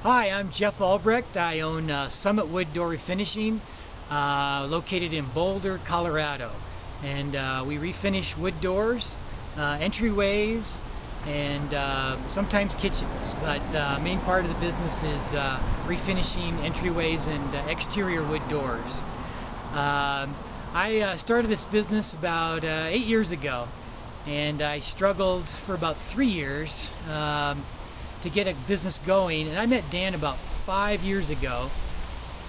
Hi, I'm Jeff Allbrecht. I own Summit Wood Door Refinishing, located in Boulder, Colorado. And we refinish wood doors, entryways, and sometimes kitchens. But the main part of the business is refinishing entryways and exterior wood doors. I started this business about 8 years ago, and I struggled for about 3 years to get a business going. And I met Dan about 5 years ago,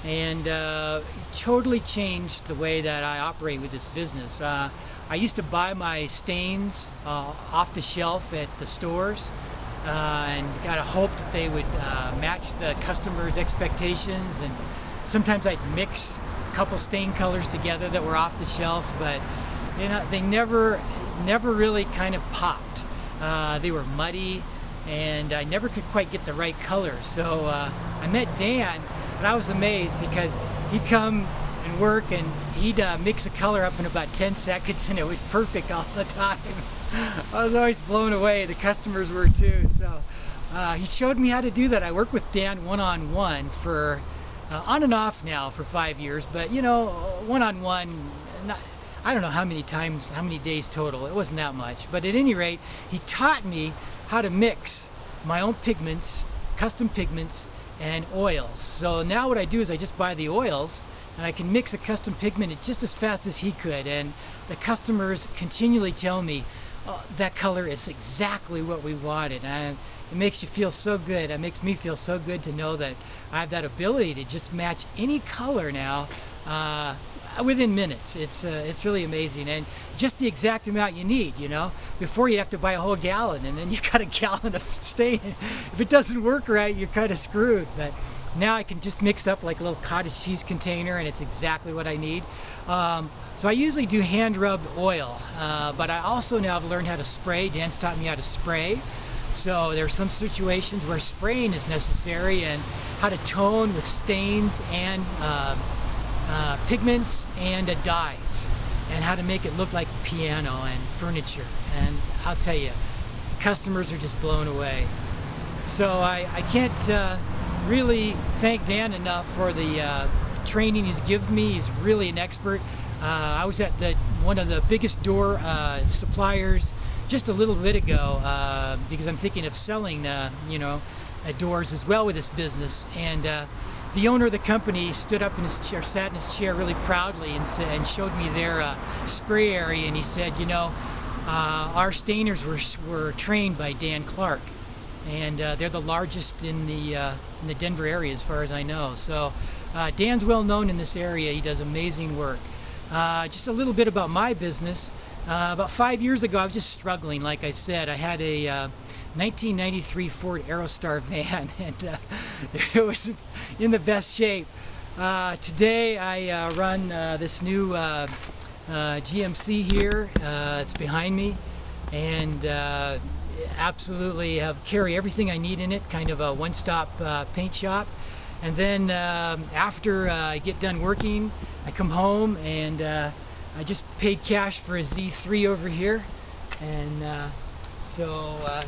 and totally changed the way that I operate with this business. I used to buy my stains off the shelf at the stores and kind of hope that they would match the customer's expectations, and sometimes I'd mix a couple stain colors together that were off the shelf, but you know, they never really kind of popped. They were muddy, and I never could quite get the right color. So I met Dan, and I was amazed because he'd come and work, and he'd mix a color up in about 10 seconds, and it was perfect all the time. I was always blown away. The customers were too. So he showed me how to do that. I worked with Dan one-on-one for on and off now for 5 years, but you know, one-on-one, I don't know how many times, how many days total. It wasn't that much, but at any rate, he taught me how to mix my own pigments, custom pigments, and oils. So now what I do is I just buy the oils, and I can mix a custom pigment just as fast as he could, and the customers continually tell me, oh, that color is exactly what we wanted. And it makes you feel so good. It makes me feel so good to know that I have that ability to just match any color now within minutes. It's really amazing, and just the exact amount you need. You know, before you have to buy a whole gallon, and then you've got a gallon of stain. If it doesn't work right, you're kind of screwed. But now I can just mix up like a little cottage cheese container, and it's exactly what I need. So I usually do hand rubbed oil, but I also now have learned how to spray. Dan's taught me how to spray. So there are some situations where spraying is necessary, and how to tone with stains and pigments and dyes, and how to make it look like piano and furniture. And I'll tell you, customers are just blown away. So I can't really thank Dan enough for the training he's given me. He's really an expert. I was at one of the biggest door suppliers just a little bit ago because I'm thinking of selling doors as well with this business, and the owner of the company stood up in his chair, sat in his chair really proudly, and showed me their spray area, and he said, you know, our stainers were trained by Dan Clark, and they're the largest in the Denver area as far as I know. So Dan's well known in this area. He does amazing work. Just a little bit about my business. About 5 years ago, I was just struggling. Like I said, I had a 1993 Ford Aerostar van, and it was in the best shape. Today I run this new GMC here. It's behind me, and absolutely carry everything I need in it, kind of a one-stop paint shop. And then after I get done working, I come home, and I just paid cash for a Z3 over here, and so